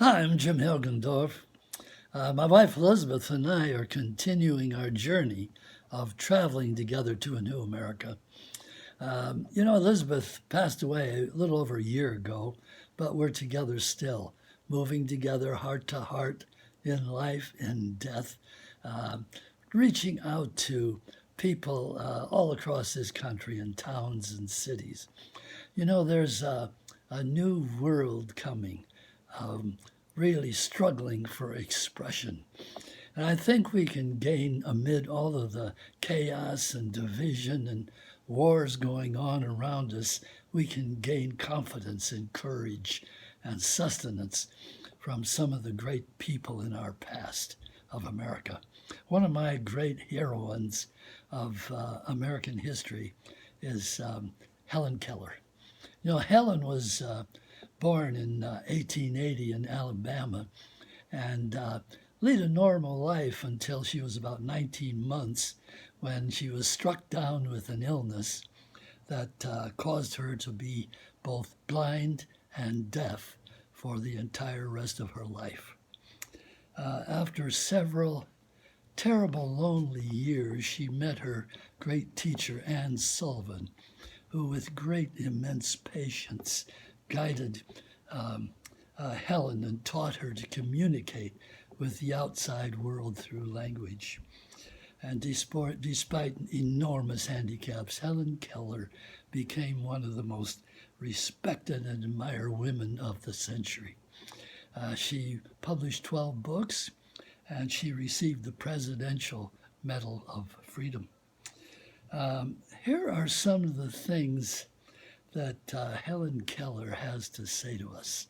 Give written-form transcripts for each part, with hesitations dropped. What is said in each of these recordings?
Hi, I'm Jim Hilgendorf. My wife Elizabeth and I are continuing our journey of traveling together to a new America. Elizabeth passed away a little over a year ago, but we're together still, moving together heart to heart in life and death, uh, reaching out to people all across this country in towns and cities. There's a new world coming, um, really struggling for expression. And I think we can gain, amid all of the chaos and division and wars going on around us, we can gain confidence and courage and sustenance from some of the great people in our past of America. One of my great heroines of American history is Helen Keller. Helen was born in 1880 in Alabama and lead a normal life until she was about 19 months when she was struck down with an illness that caused her to be both blind and deaf for the entire rest of her life. After several terrible, lonely years, she met her great teacher, Anne Sullivan, who, with great, immense patience, guided Helen and taught her to communicate with the outside world through language. And despite enormous handicaps, Helen Keller became one of the most respected and admired women of the century. She published 12 books, and she received the Presidential Medal of Freedom. Here are some of the things that Helen Keller has to say to us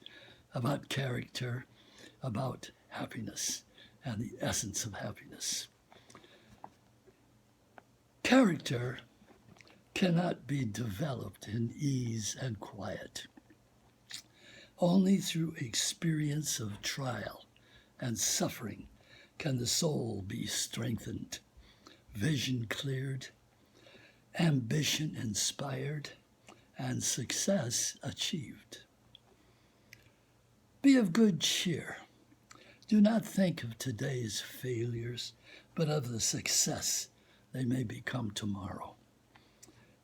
about character, about happiness, and the essence of happiness. Character cannot be developed in ease and quiet. Only through experience of trial and suffering can the soul be strengthened, vision cleared, ambition inspired, and success achieved. Be of good cheer. Do not think of today's failures, but of the success they may become tomorrow.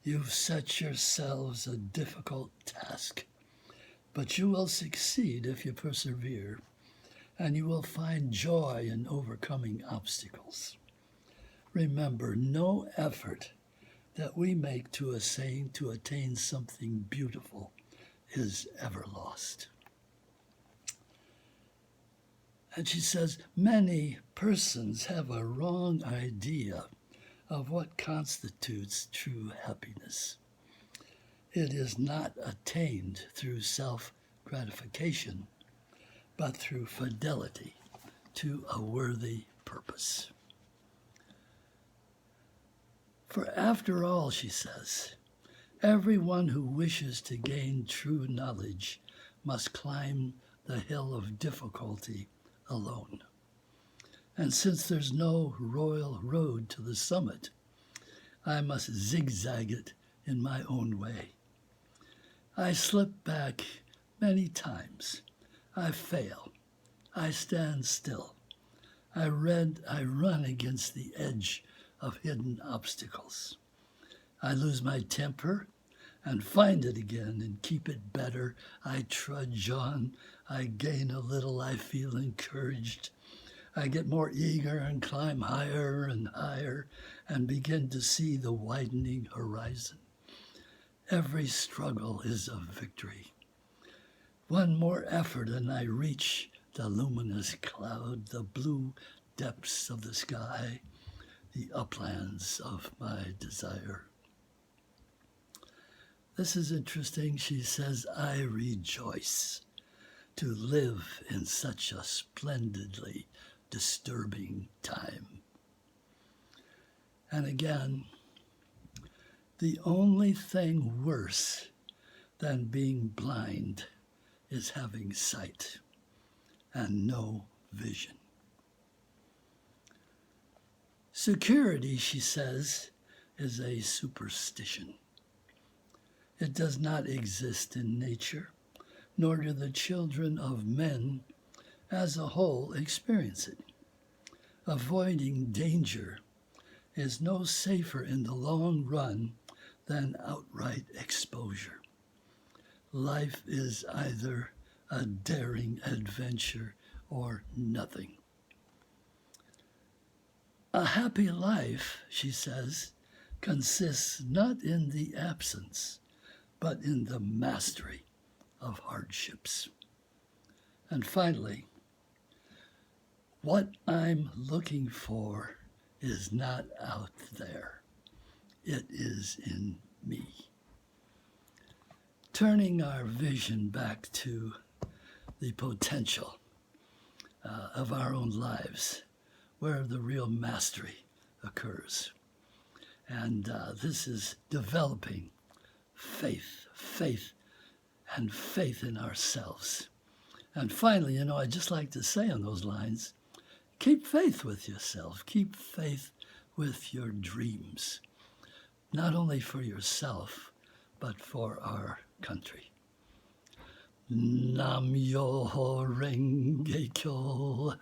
You've set yourselves a difficult task, but you will succeed if you persevere, and you will find joy in overcoming obstacles. Remember, no effort that we make to attain something beautiful is ever lost. And she says, many persons have a wrong idea of what constitutes true happiness. It is not attained through self-gratification, but through fidelity to a worthy purpose. For after all, she says, everyone who wishes to gain true knowledge must climb the hill of difficulty alone. And since there's no royal road to the summit, I must zigzag it in my own way. I slip back many times. I fail. I stand still. I run against the edge of hidden obstacles. I lose my temper and find it again and keep it better. I trudge on. I gain a little. I feel encouraged. I get more eager and climb higher and higher and begin to see the widening horizon. Every struggle is a victory. One more effort and I reach the luminous cloud, the blue depths of the sky, the uplands of my desire. This is interesting. She says, I rejoice to live in such a splendidly disturbing time. And again, the only thing worse than being blind is having sight and no vision. Security, she says, is a superstition. It does not exist in nature, nor do the children of men as a whole experience it. Avoiding danger is no safer in the long run than outright exposure. Life is either a daring adventure or nothing. A happy life, she says, consists not in the absence, but in the mastery of hardships. And finally, what I'm looking for is not out there. It is in me. Turning our vision back to the potential of our own lives, where the real mastery occurs. And this is developing faith in ourselves. And finally, I'd just like to say on those lines, keep faith with yourself. Keep faith with your dreams, not only for yourself, but for our country. Nam Myoho Renge Kyo.